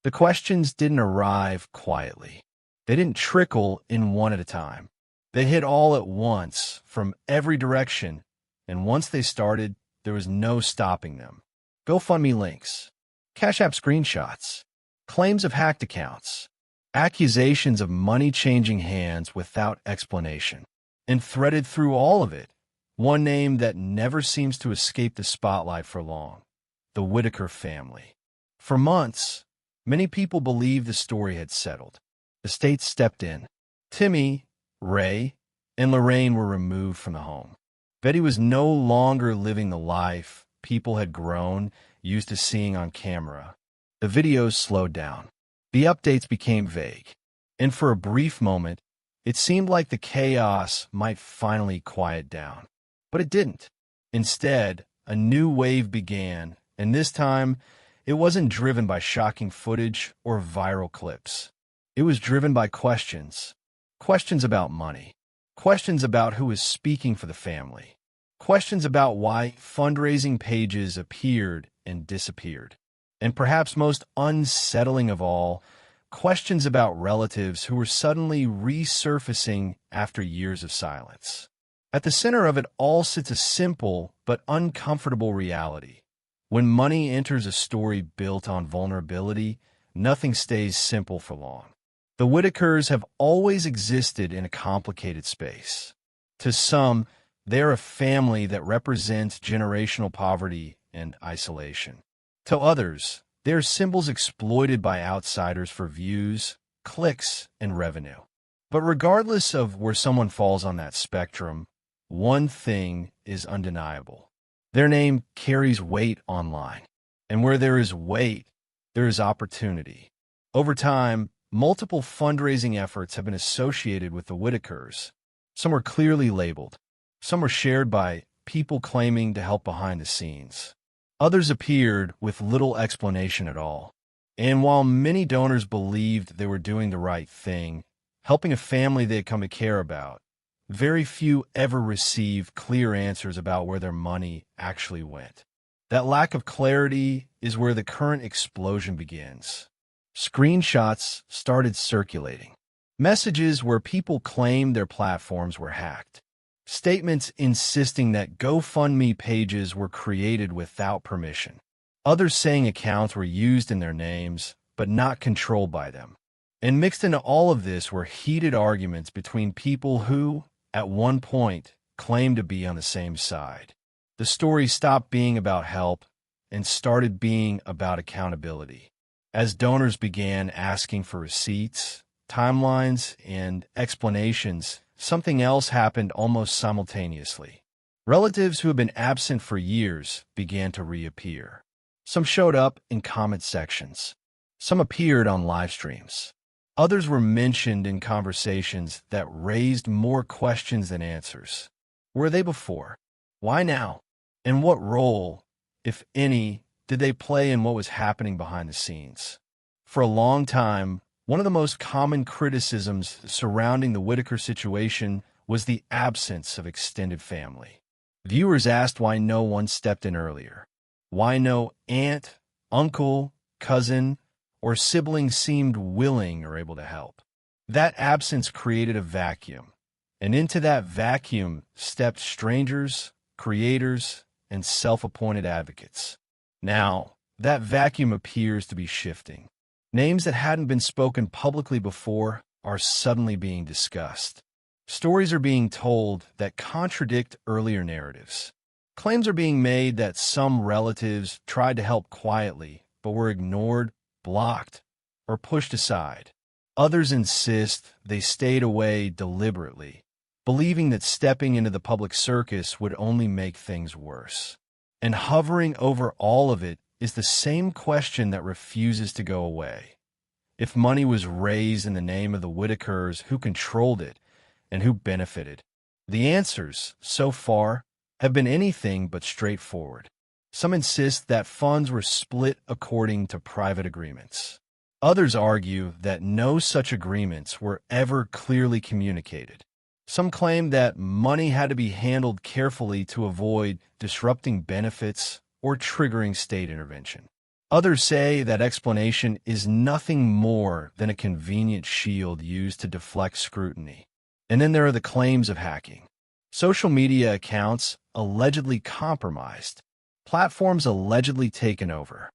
The questions didn't arrive quietly. They didn't trickle in one at a time. They hit all at once from every direction, and once they started, there was no stopping them. GoFundMe links, Cash App screenshots, claims of hacked accounts, accusations of money changing hands without explanation. And threaded through all of it, one name that never seems to escape the spotlight for long: the Whittaker family. For months, many people believed the story had settled. The state stepped in. Timmy, Ray, and Lorraine were removed from the home. Betty was no longer living the life people had grown used to seeing on camera. The videos slowed down. The updates became vague. And for a brief moment, it seemed like the chaos might finally quiet down. But it didn't. Instead, a new wave began, and this time, it wasn't driven by shocking footage or viral clips. It was driven by questions. Questions about money. Questions about who was speaking for the family. Questions about why fundraising pages appeared and disappeared. And perhaps most unsettling of all, questions about relatives who were suddenly resurfacing after years of silence. At the center of it all sits a simple but uncomfortable reality. When money enters a story built on vulnerability, nothing stays simple for long. The Whittakers have always existed in a complicated space. To some, they're a family that represents generational poverty and isolation. To others, they're symbols exploited by outsiders for views, clicks, and revenue. But regardless of where someone falls on that spectrum, one thing is undeniable. Their name carries weight online. And where there is weight, there is opportunity. Over time, multiple fundraising efforts have been associated with the Whittakers. Some were clearly labeled. Some were shared by people claiming to help behind the scenes. Others appeared with little explanation at all. And while many donors believed they were doing the right thing, helping a family they had come to care about, very few ever received clear answers about where their money actually went. That lack of clarity is where the current explosion begins. Screenshots started circulating. Messages where people claimed their platforms were hacked. Statements insisting that GoFundMe pages were created without permission. Others saying accounts were used in their names, but not controlled by them. And mixed into all of this were heated arguments between people who, at one point, claimed to be on the same side. The story stopped being about help and started being about accountability. As donors began asking for receipts, timelines, and explanations, something else happened almost simultaneously. Relatives who had been absent for years began to reappear. Some showed up in comment sections. Some appeared on live streams. Others were mentioned in conversations that raised more questions than answers. Were they before? Why now? And what role, if any, did they play in what was happening behind the scenes? For a long time, one of the most common criticisms surrounding the Whittaker situation was the absence of extended family. Viewers asked why no one stepped in earlier. Why no aunt, uncle, cousin, or sibling seemed willing or able to help. That absence created a vacuum, and into that vacuum stepped strangers, creators, and self-appointed advocates. Now, that vacuum appears to be shifting. Names that hadn't been spoken publicly before are suddenly being discussed. Stories are being told that contradict earlier narratives. Claims are being made that some relatives tried to help quietly, but were ignored, blocked, or pushed aside. Others insist they stayed away deliberately, believing that stepping into the public circus would only make things worse. And hovering over all of it is the same question that refuses to go away. If money was raised in the name of the Whittakers, who controlled it and who benefited? The answers, so far, have been anything but straightforward. Some insist that funds were split according to private agreements. Others argue that no such agreements were ever clearly communicated. Some claim that money had to be handled carefully to avoid disrupting benefits or triggering state intervention. Others say that explanation is nothing more than a convenient shield used to deflect scrutiny. And then there are the claims of hacking. Social media accounts allegedly compromised, platforms allegedly taken over,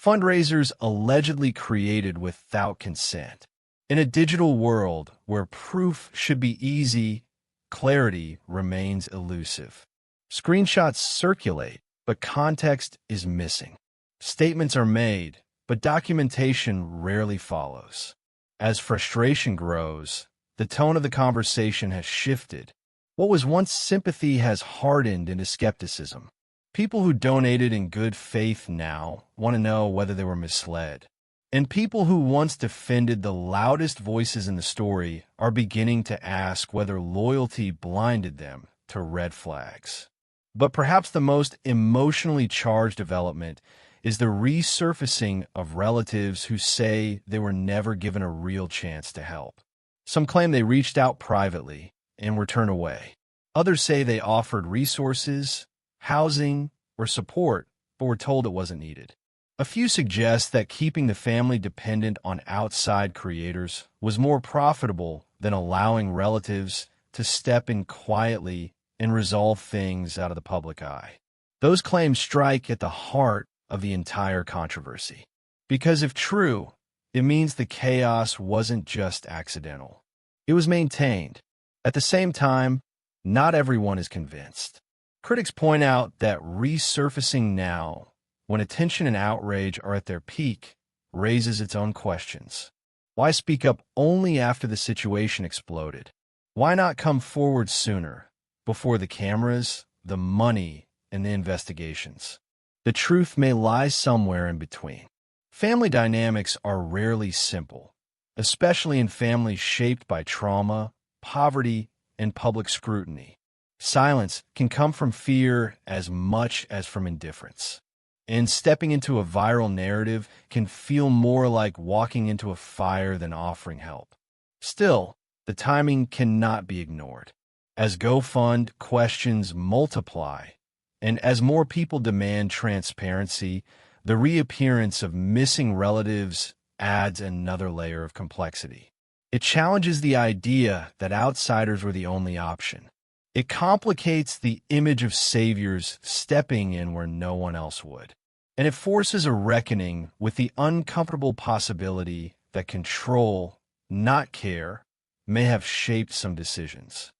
fundraisers allegedly created without consent. In a digital world where proof should be easy, clarity remains elusive. Screenshots circulate, but context is missing. Statements are made, but documentation rarely follows. As frustration grows, the tone of the conversation has shifted. What was once sympathy has hardened into skepticism. People who donated in good faith now want to know whether they were misled. And people who once defended the loudest voices in the story are beginning to ask whether loyalty blinded them to red flags. But perhaps the most emotionally charged development is the resurfacing of relatives who say they were never given a real chance to help. Some claim they reached out privately and were turned away. Others say they offered resources, housing, or support, but were told it wasn't needed. A few suggest that keeping the family dependent on outside creators was more profitable than allowing relatives to step in quietly and resolve things out of the public eye. Those claims strike at the heart of the entire controversy. Because if true, it means the chaos wasn't just accidental. It was maintained. At the same time, not everyone is convinced. Critics point out that resurfacing now, when attention and outrage are at their peak, raises its own questions. Why speak up only after the situation exploded? Why not come forward sooner, before the cameras, the money, and the investigations? The truth may lie somewhere in between. Family dynamics are rarely simple, especially in families shaped by trauma, poverty, and public scrutiny. Silence can come from fear as much as from indifference. And stepping into a viral narrative can feel more like walking into a fire than offering help. Still, the timing cannot be ignored. As GoFund questions multiply, and as more people demand transparency, the reappearance of missing relatives adds another layer of complexity. It challenges the idea that outsiders were the only option. It complicates the image of saviors stepping in where no one else would. And it forces a reckoning with the uncomfortable possibility that control, not care, may have shaped some decisions.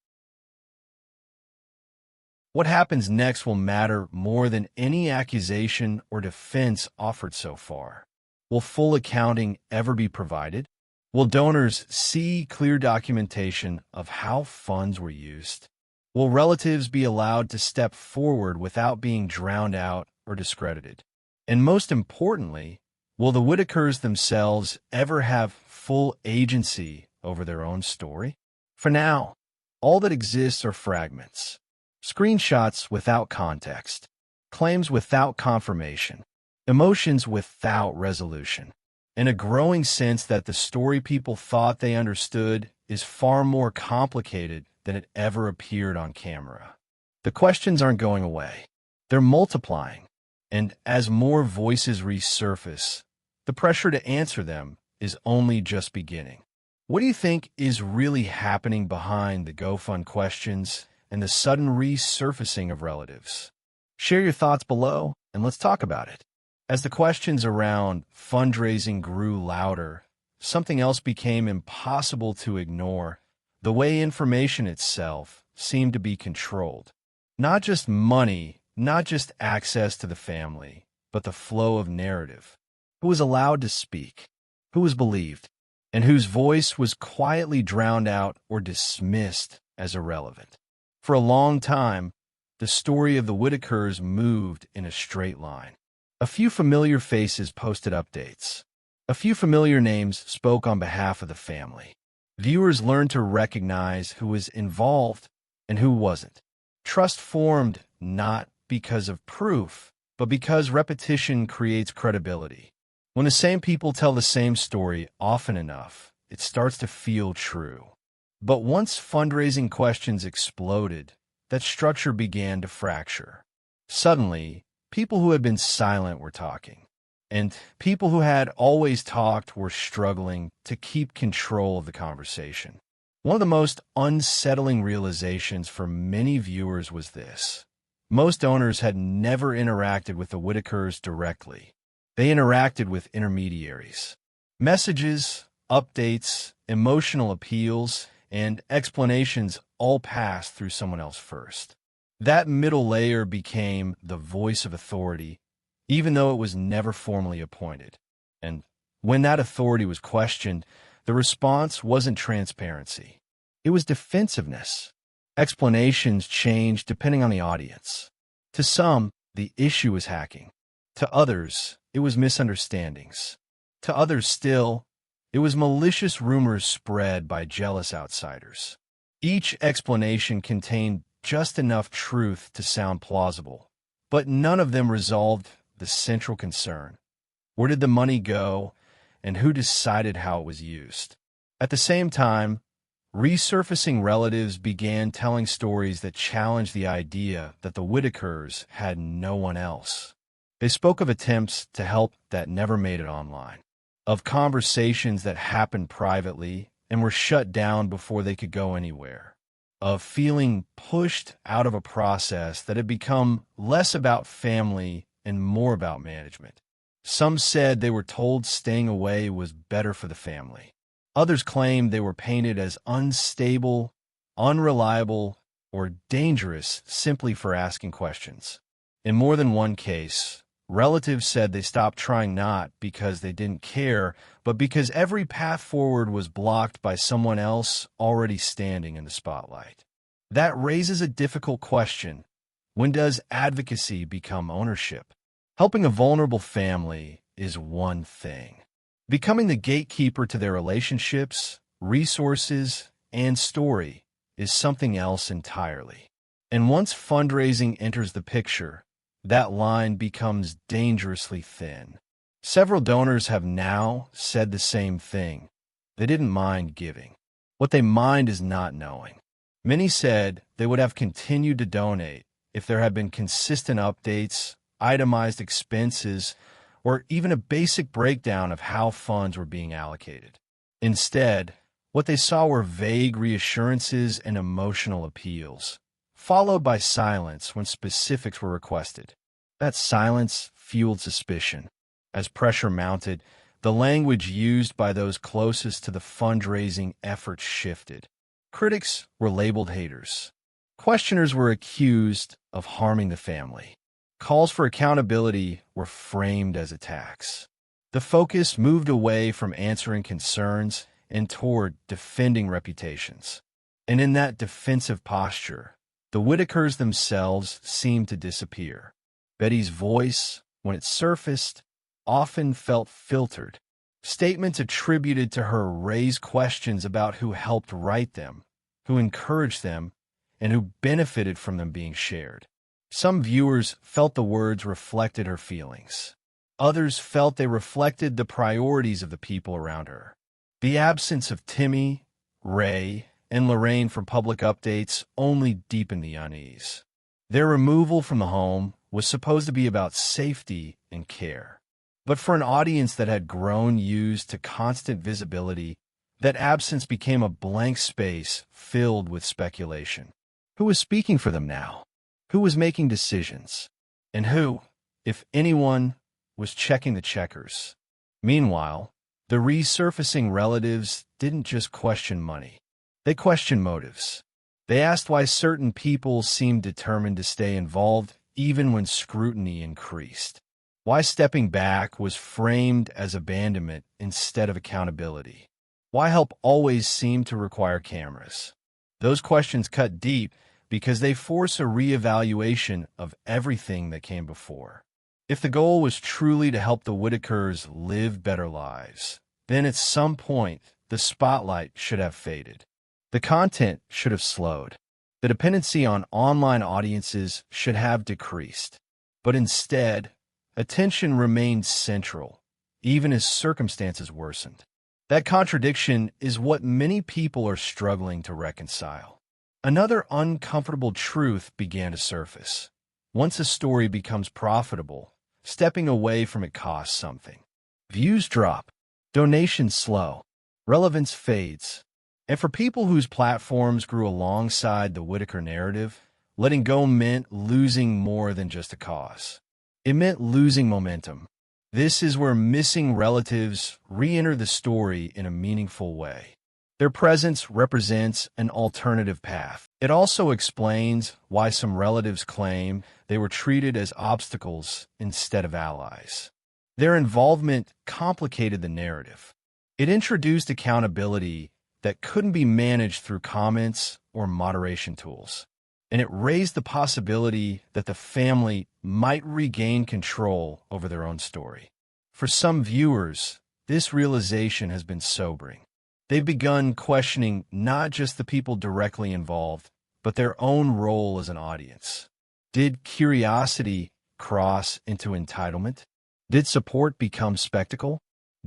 What happens next will matter more than any accusation or defense offered so far. Will full accounting ever be provided? Will donors see clear documentation of how funds were used? Will relatives be allowed to step forward without being drowned out or discredited? And most importantly, will the Whittakers themselves ever have full agency over their own story? For now, all that exists are fragments. Screenshots without context, claims without confirmation, emotions without resolution, and a growing sense that the story people thought they understood is far more complicated than it ever appeared on camera. The questions aren't going away. They're multiplying, and as more voices resurface, the pressure to answer them is only just beginning. What do you think is really happening behind the GoFund questions and the sudden resurfacing of relatives? Share your thoughts below, and let's talk about it. As the questions around fundraising grew louder, something else became impossible to ignore: the way information itself seemed to be controlled. Not just money, not just access to the family, but the flow of narrative. Who was allowed to speak? Who was believed? And whose voice was quietly drowned out or dismissed as irrelevant? For a long time, the story of the Whittakers moved in a straight line. A few familiar faces posted updates. A few familiar names spoke on behalf of the family. Viewers learned to recognize who was involved and who wasn't. Trust formed not because of proof, but because repetition creates credibility. When the same people tell the same story often enough, it starts to feel true. But once fundraising questions exploded, that structure began to fracture. Suddenly, people who had been silent were talking. And people who had always talked were struggling to keep control of the conversation. One of the most unsettling realizations for many viewers was this. Most owners had never interacted with the Whittakers directly. They interacted with intermediaries. Messages, updates, emotional appeals, and explanations all passed through someone else first. That middle layer became the voice of authority, even though it was never formally appointed. And when that authority was questioned, the response wasn't transparency. It was defensiveness. Explanations changed depending on the audience. To some, the issue was hacking. To others, it was misunderstandings. To others still, it was malicious rumors spread by jealous outsiders. Each explanation contained just enough truth to sound plausible, but none of them resolved the central concern. Where did the money go, and who decided how it was used? At the same time, resurfacing relatives began telling stories that challenged the idea that the Whittakers had no one else. They spoke of attempts to help that never made it online, of conversations that happened privately and were shut down before they could go anywhere, of feeling pushed out of a process that had become less about family and more about management. Some said they were told staying away was better for the family. Others claimed they were painted as unstable, unreliable, or dangerous simply for asking questions. In more than one case, relatives said they stopped trying not because they didn't care, but because every path forward was blocked by someone else already standing in the spotlight. That raises a difficult question. When does advocacy become ownership? Helping a vulnerable family is one thing. Becoming the gatekeeper to their relationships, resources, and story is something else entirely. And once fundraising enters the picture, that line becomes dangerously thin. Several donors have now said the same thing. They didn't mind giving. What they mind is not knowing. Many said they would have continued to donate if there had been consistent updates, itemized expenses, or even a basic breakdown of how funds were being allocated. Instead, what they saw were vague reassurances and emotional appeals, followed by silence when specifics were requested. That silence fueled suspicion. As pressure mounted, the language used by those closest to the fundraising effort shifted. Critics were labeled haters. Questioners were accused of harming the family. Calls for accountability were framed as attacks. The focus moved away from answering concerns and toward defending reputations. And in that defensive posture, the Whittakers themselves seemed to disappear. Betty's voice, when it surfaced, often felt filtered. Statements attributed to her raised questions about who helped write them, who encouraged them, and who benefited from them being shared. Some viewers felt the words reflected her feelings. Others felt they reflected the priorities of the people around her. The absence of Timmy, Ray, and Lorraine from public updates only deepened the unease. Their removal from the home was supposed to be about safety and care. But for an audience that had grown used to constant visibility, that absence became a blank space filled with speculation. Who was speaking for them now? Who was making decisions? And who, if anyone, was checking the checkers? Meanwhile, the resurfacing relatives didn't just question money. They questioned motives. They asked why certain people seemed determined to stay involved even when scrutiny increased. Why stepping back was framed as abandonment instead of accountability. Why help always seemed to require cameras. Those questions cut deep because they force a reevaluation of everything that came before. If the goal was truly to help the Whittakers live better lives, then at some point the spotlight should have faded. The content should have slowed. The dependency on online audiences should have decreased. But instead, attention remained central, even as circumstances worsened. That contradiction is what many people are struggling to reconcile. Another uncomfortable truth began to surface. Once a story becomes profitable, Stepping away from it costs something. Views drop, donations slow, relevance fades. And for people whose platforms grew alongside the Whittaker narrative, letting go meant losing more than just a cause. It meant losing momentum. This is where missing relatives re-enter the story in a meaningful way. Their presence represents an alternative path. It also explains why some relatives claim they were treated as obstacles instead of allies. Their involvement complicated the narrative. It introduced accountability that couldn't be managed through comments or moderation tools. And it raised the possibility that the family might regain control over their own story. For some viewers, this realization has been sobering. They've begun questioning not just the people directly involved, but their own role as an audience. Did curiosity cross into entitlement? Did support become spectacle?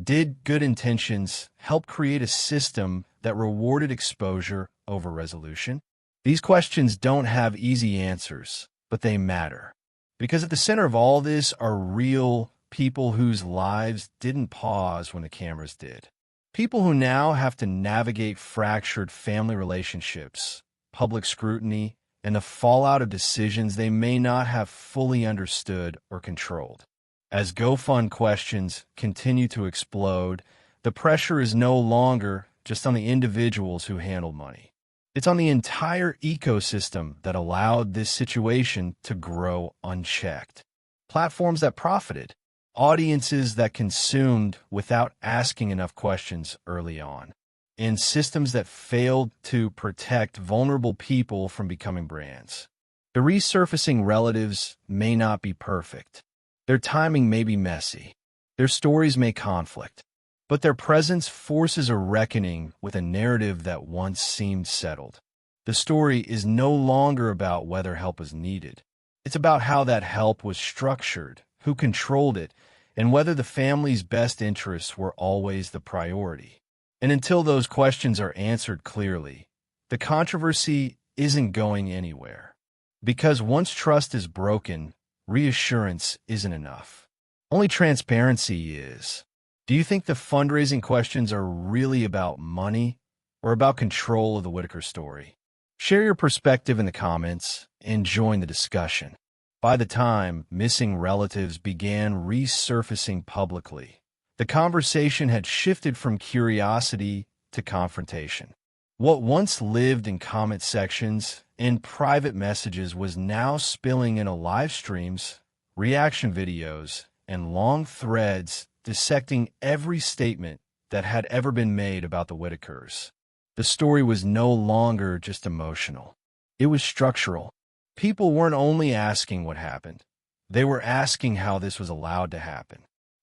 Did good intentions help create a system that rewarded exposure over resolution? These questions don't have easy answers, but they matter. Because at the center of all this are real people whose lives didn't pause when the cameras did. People who now have to navigate fractured family relationships, public scrutiny, and the fallout of decisions they may not have fully understood or controlled. As GoFund questions continue to explode, the pressure is no longer just on the individuals who handled money. It's on the entire ecosystem that allowed this situation to grow unchecked. Platforms that profited, audiences that consumed without asking enough questions early on, and systems that failed to protect vulnerable people from becoming brands. The resurfacing relatives may not be perfect. Their timing may be messy. Their stories may conflict. But their presence forces a reckoning with a narrative that once seemed settled. The story is no longer about whether help was needed. It's about how that help was structured, who controlled it, and whether the family's best interests were always the priority. And until those questions are answered clearly, the controversy isn't going anywhere. Because once trust is broken, reassurance isn't enough. Only transparency is. Do you think the fundraising questions are really about money or about control of the Whittaker story? Share your perspective in the comments and join the discussion. By the time missing relatives began resurfacing publicly, the conversation had shifted from curiosity to confrontation. What once lived in comment sections and private messages was now spilling into live streams, reaction videos, and long threads dissecting every statement that had ever been made about the Whittakers. The story was no longer just emotional. It was structural. People weren't only asking what happened. They were asking how this was allowed to happen.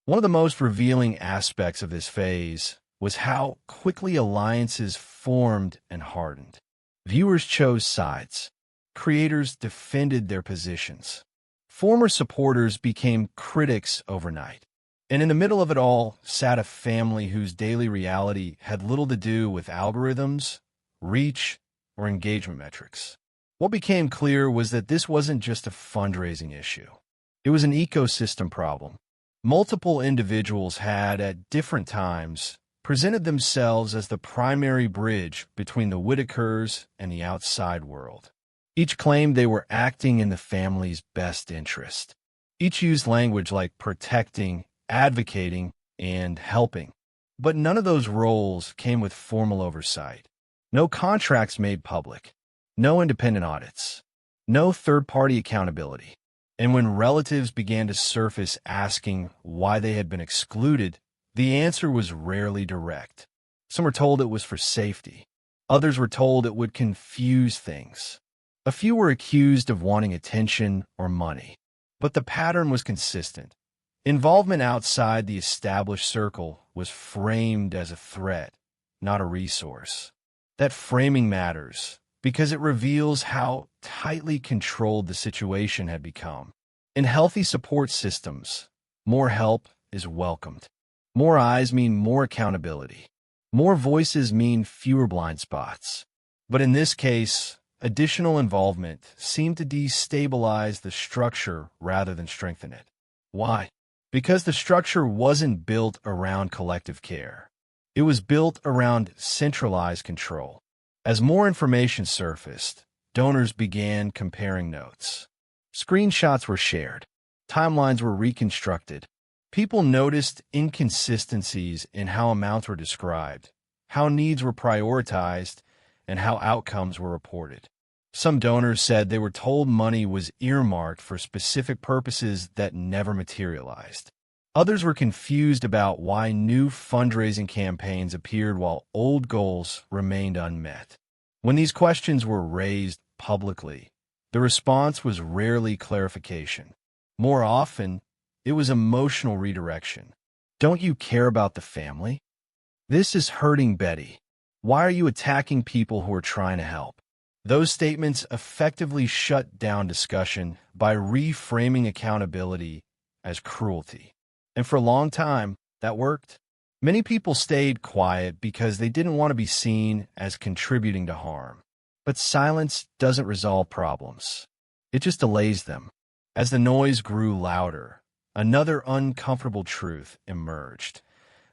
One of the most revealing aspects of this phase was how quickly alliances formed and hardened. Viewers chose sides. Creators defended their positions. Former supporters became critics overnight. And in the middle of it all sat a family whose daily reality had little to do with algorithms, reach, or engagement metrics. What became clear was that this wasn't just a fundraising issue. It was an ecosystem problem. Multiple individuals had, at different times, presented themselves as the primary bridge between the Whittakers and the outside world. Each claimed they were acting in the family's best interest. Each used language like protecting, advocating, and helping. But none of those roles came with formal oversight. No contracts made public. No independent audits. No third-party accountability. And when relatives began to surface asking why they had been excluded, the answer was rarely direct. Some were told it was for safety. Others were told it would confuse things. A few were accused of wanting attention or money. But the pattern was consistent. Involvement outside the established circle was framed as a threat, not a resource. That framing matters because it reveals how tightly controlled the situation had become. In healthy support systems, more help is welcomed. More eyes mean more accountability. More voices mean fewer blind spots. But in this case, additional involvement seemed to destabilize the structure rather than strengthen it. Why? Because the structure wasn't built around collective care. It was built around centralized control. As more information surfaced, donors began comparing notes. Screenshots were shared. Timelines were reconstructed. People noticed inconsistencies in how amounts were described, how needs were prioritized, and how outcomes were reported. Some donors said they were told money was earmarked for specific purposes that never materialized. Others were confused about why new fundraising campaigns appeared while old goals remained unmet. When these questions were raised publicly, the response was rarely clarification. More often, it was emotional redirection. Don't you care about the family? This is hurting Betty. Why are you attacking people who are trying to help? Those statements effectively shut down discussion by reframing accountability as cruelty. And for a long time, that worked. Many people stayed quiet because they didn't want to be seen as contributing to harm. But silence doesn't resolve problems. It just delays them. As the noise grew louder, another uncomfortable truth emerged.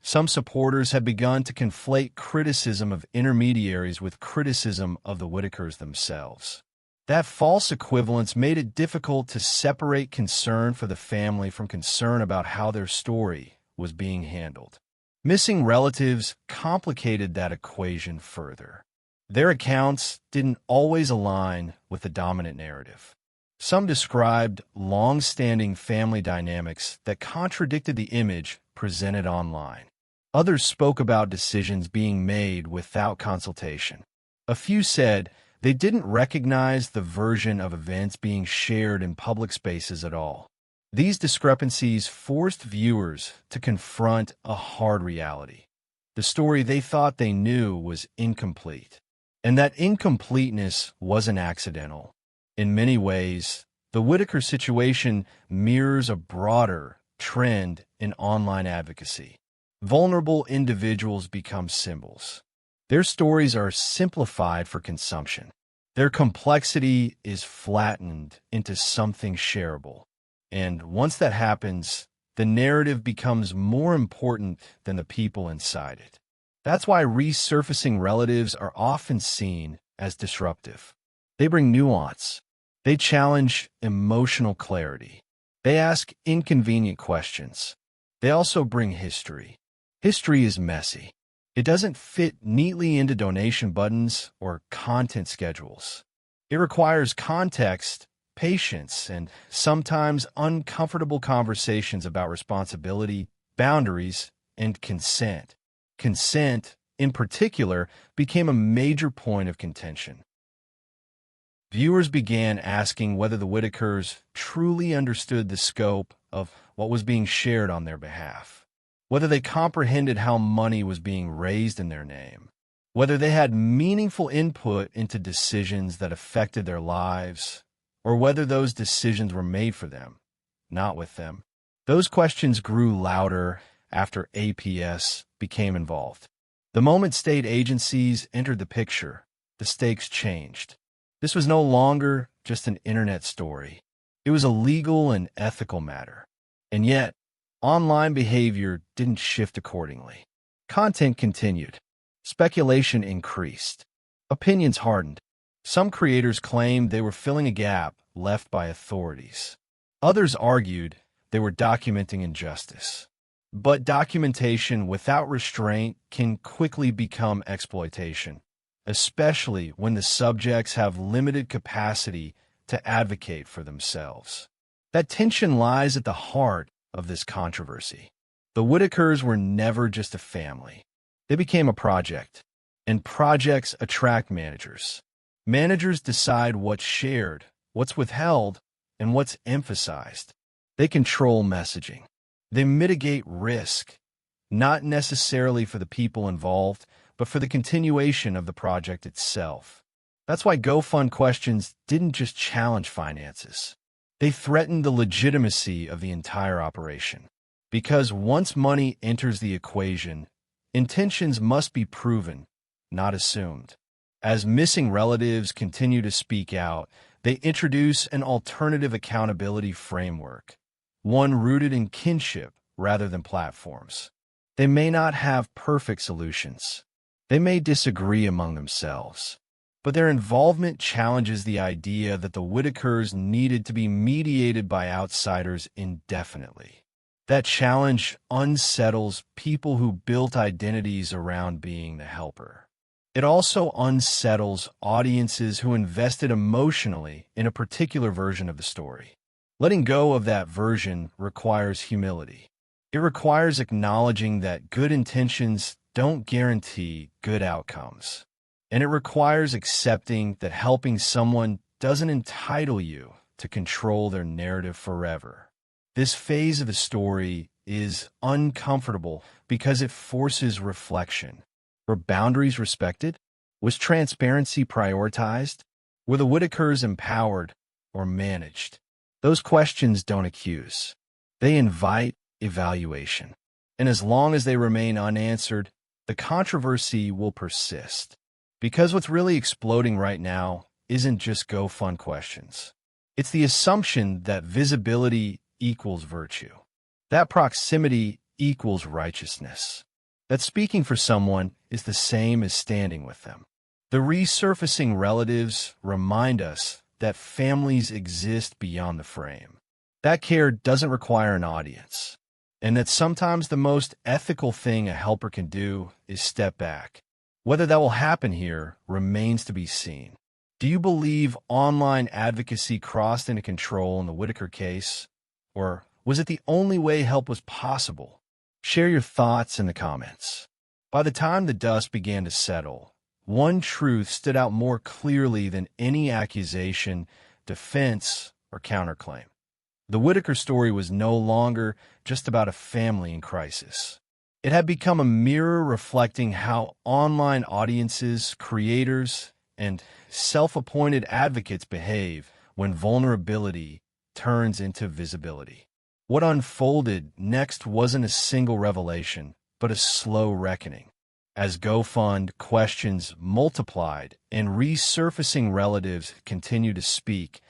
Some supporters had begun to conflate criticism of intermediaries with criticism of the Whittakers themselves. That false equivalence made it difficult to separate concern for the family from concern about how their story was being handled. Missing relatives complicated that equation further. Their accounts didn't always align with the dominant narrative. Some described long-standing family dynamics that contradicted the image presented online. Others spoke about decisions being made without consultation. A few said they didn't recognize the version of events being shared in public spaces at all. These discrepancies forced viewers to confront a hard reality. The story they thought they knew was incomplete. And that incompleteness wasn't accidental. In many ways, the Whittaker situation mirrors a broader trend in online advocacy. Vulnerable individuals become symbols. Their stories are simplified for consumption. Their complexity is flattened into something shareable. And once that happens, the narrative becomes more important than the people inside it. That's why resurfacing relatives are often seen as disruptive. They bring nuance. They challenge emotional clarity. They ask inconvenient questions. They also bring history. History is messy. It doesn't fit neatly into donation buttons or content schedules. It requires context, patience, and sometimes uncomfortable conversations about responsibility, boundaries, and consent. Consent, in particular, became a major point of contention. Viewers began asking whether the Whittakers truly understood the scope of what was being shared on their behalf, whether they comprehended how money was being raised in their name, whether they had meaningful input into decisions that affected their lives, or whether those decisions were made for them, not with them. Those questions grew louder after APS became involved. The moment state agencies entered the picture, the stakes changed. This was no longer just an internet story. It was a legal and ethical matter. And yet, online behavior didn't shift accordingly. Content continued. Speculation increased. Opinions hardened. Some creators claimed they were filling a gap left by authorities. Others argued they were documenting injustice. But documentation without restraint can quickly become exploitation, especially when the subjects have limited capacity to advocate for themselves. That tension lies at the heart of this controversy. The Whittakers were never just a family. They became a project, and projects attract managers. Managers decide what's shared, what's withheld, and what's emphasized. They control messaging. They mitigate risk, not necessarily for the people involved, but for the continuation of the project itself. That's why GoFund questions didn't just challenge finances. They threatened the legitimacy of the entire operation. Because once money enters the equation, intentions must be proven, not assumed. As missing relatives continue to speak out, they introduce an alternative accountability framework. one rooted in kinship rather than platforms. They may not have perfect solutions. They may disagree among themselves. But their involvement challenges the idea that the Whittakers needed to be mediated by outsiders indefinitely. That challenge unsettles people who built identities around being the helper. It also unsettles audiences who invested emotionally in a particular version of the story. Letting go of that version requires humility. It requires acknowledging that good intentions don't guarantee good outcomes. And it requires accepting that helping someone doesn't entitle you to control their narrative forever. This phase of the story is uncomfortable because it forces reflection. Were boundaries respected? Was transparency prioritized? Were the Whittakers empowered or managed? Those questions don't accuse. They invite evaluation. And as long as they remain unanswered, the controversy will persist. Because what's really exploding right now isn't just GoFund questions. It's the assumption that visibility equals virtue, that proximity equals righteousness, that speaking for someone is the same as standing with them. The resurfacing relatives remind us that families exist beyond the frame, that care doesn't require an audience, and that sometimes the most ethical thing a helper can do is step back. Whether that will happen here remains to be seen. Do you believe online advocacy crossed into control in the Whittaker case? Or was it the only way help was possible? Share your thoughts in the comments. By the time the dust began to settle, one truth stood out more clearly than any accusation, defense, or counterclaim. The Whittaker story was no longer just about a family in crisis. It had become a mirror reflecting how online audiences, creators, and self-appointed advocates behave when vulnerability turns into visibility. What unfolded next wasn't a single revelation, but a slow reckoning. As GoFund questions multiplied and resurfacing relatives continued to speak,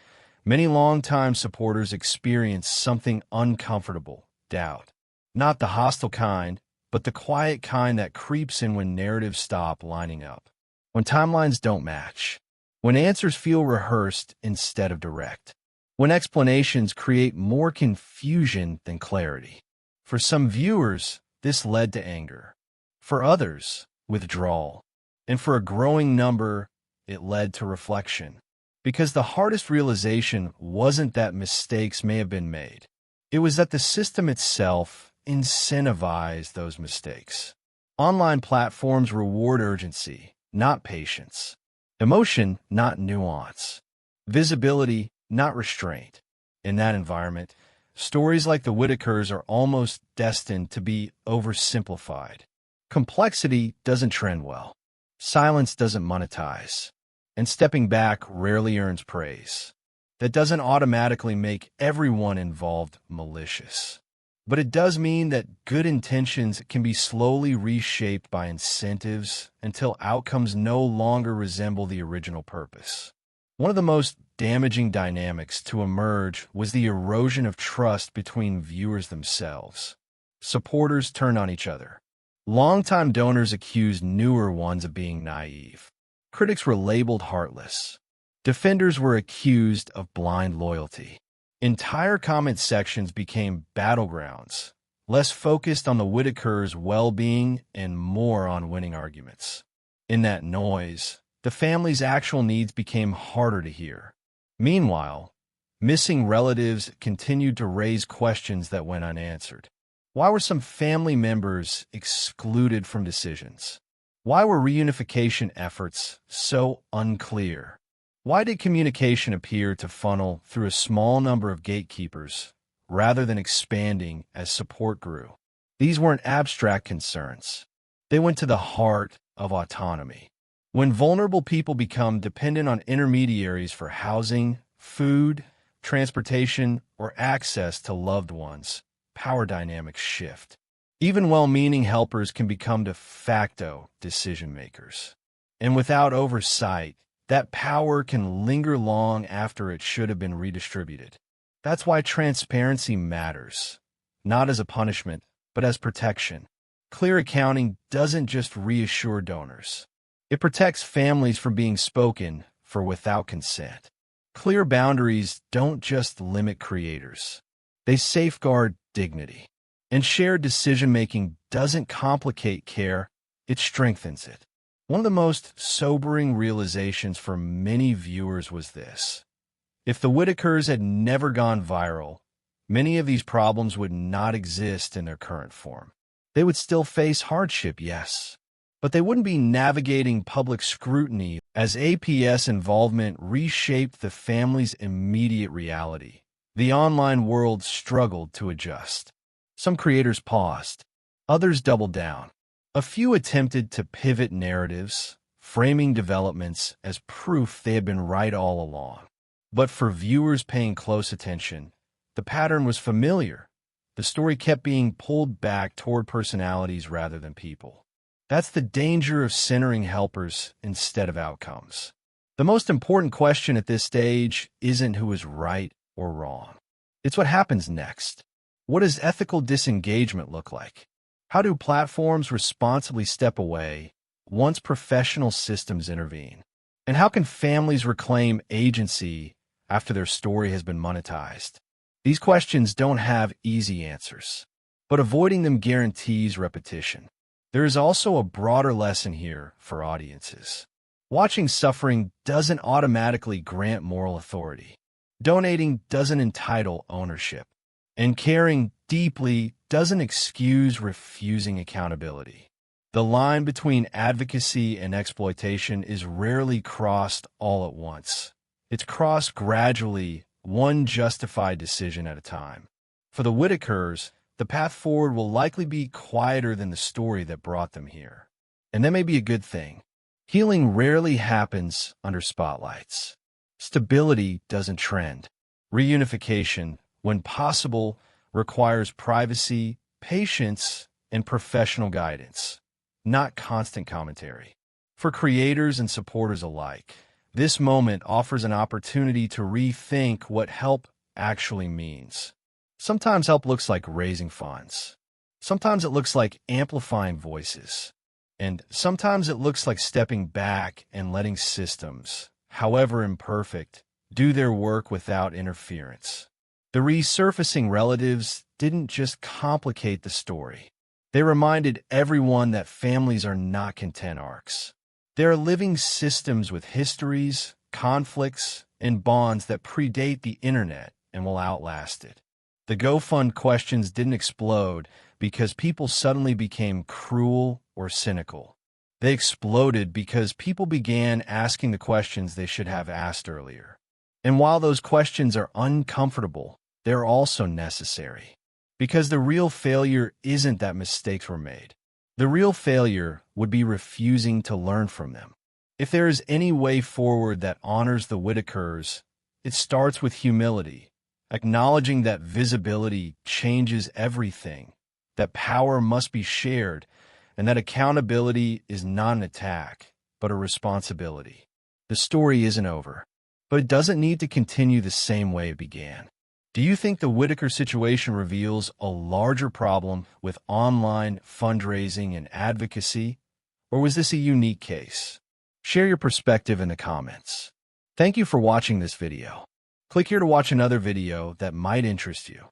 many longtime supporters experienced something uncomfortable: doubt. Not the hostile kind, but the quiet kind that creeps in when narratives stop lining up, when timelines don't match, when answers feel rehearsed instead of direct, when explanations create more confusion than clarity. For some viewers, this led to anger. For others, withdrawal. And for a growing number, it led to reflection. Because the hardest realization wasn't that mistakes may have been made. It was that the system itself incentivized those mistakes. Online platforms reward urgency, not patience. Emotion, not nuance. Visibility, not restraint. In that environment, stories like the Whittakers are almost destined to be oversimplified. Complexity doesn't trend well. Silence doesn't monetize. And stepping back rarely earns praise. That doesn't automatically make everyone involved malicious. But it does mean that good intentions can be slowly reshaped by incentives until outcomes no longer resemble the original purpose. One of the most damaging dynamics to emerge was the erosion of trust between viewers themselves. Supporters turned on each other. Longtime donors accused newer ones of being naive. Critics were labeled heartless. Defenders were accused of blind loyalty. Entire comment sections became battlegrounds, less focused on the Whittakers' well-being and more on winning arguments. In that noise, the family's actual needs became harder to hear. Meanwhile, missing relatives continued to raise questions that went unanswered. Why were some family members excluded from decisions? Why were reunification efforts so unclear? Why did communication appear to funnel through a small number of gatekeepers rather than expanding as support grew? These weren't abstract concerns. They went to the heart of autonomy. When vulnerable people become dependent on intermediaries for housing, food, transportation, or access to loved ones, power dynamics shift. Even well-meaning helpers can become de facto decision-makers. And without oversight, that power can linger long after it should have been redistributed. That's why transparency matters, not as a punishment, but as protection. Clear accounting doesn't just reassure donors. It protects families from being spoken for without consent. Clear boundaries don't just limit creators. They safeguard dignity. And shared decision-making doesn't complicate care, it strengthens it. One of the most sobering realizations for many viewers was this. If the Whittakers had never gone viral, many of these problems would not exist in their current form. They would still face hardship, yes, but they wouldn't be navigating public scrutiny as APS involvement reshaped the family's immediate reality. The online world struggled to adjust. Some creators paused, others doubled down. A few attempted to pivot narratives, framing developments as proof they had been right all along. But for viewers paying close attention, the pattern was familiar. The story kept being pulled back toward personalities rather than people. That's the danger of centering helpers instead of outcomes. The most important question at this stage isn't who is right or wrong. It's what happens next. What does ethical disengagement look like? How do platforms responsibly step away once professional systems intervene? And how can families reclaim agency after their story has been monetized? These questions don't have easy answers, but avoiding them guarantees repetition. There is also a broader lesson here for audiences. Watching suffering doesn't automatically grant moral authority. Donating doesn't entitle ownership. And caring deeply doesn't excuse refusing accountability. The line between advocacy and exploitation is rarely crossed all at once. It's crossed gradually, one justified decision at a time. For the Whittakers, the path forward will likely be quieter than the story that brought them here. And that may be a good thing. Healing rarely happens under spotlights. Stability doesn't trend. Reunification, when possible, requires privacy, patience, and professional guidance, not constant commentary. For creators and supporters alike, this moment offers an opportunity to rethink what help actually means. Sometimes help looks like raising funds. Sometimes it looks like amplifying voices. And sometimes it looks like stepping back and letting systems, however imperfect, do their work without interference. The resurfacing relatives didn't just complicate the story. They reminded everyone that families are not content arcs. They are living systems with histories, conflicts, and bonds that predate the internet and will outlast it. The GoFund questions didn't explode because people suddenly became cruel or cynical. They exploded because people began asking the questions they should have asked earlier. And while those questions are uncomfortable, they're also necessary. Because the real failure isn't that mistakes were made. The real failure would be refusing to learn from them. If there is any way forward that honors the Whittakers, it starts with humility, acknowledging that visibility changes everything, that power must be shared, and that accountability is not an attack, but a responsibility. The story isn't over, but it doesn't need to continue the same way it began. Do you think the Whittaker situation reveals a larger problem with online fundraising and advocacy, or was this a unique case? Share your perspective in the comments. Thank you for watching this video. Click here to watch another video that might interest you.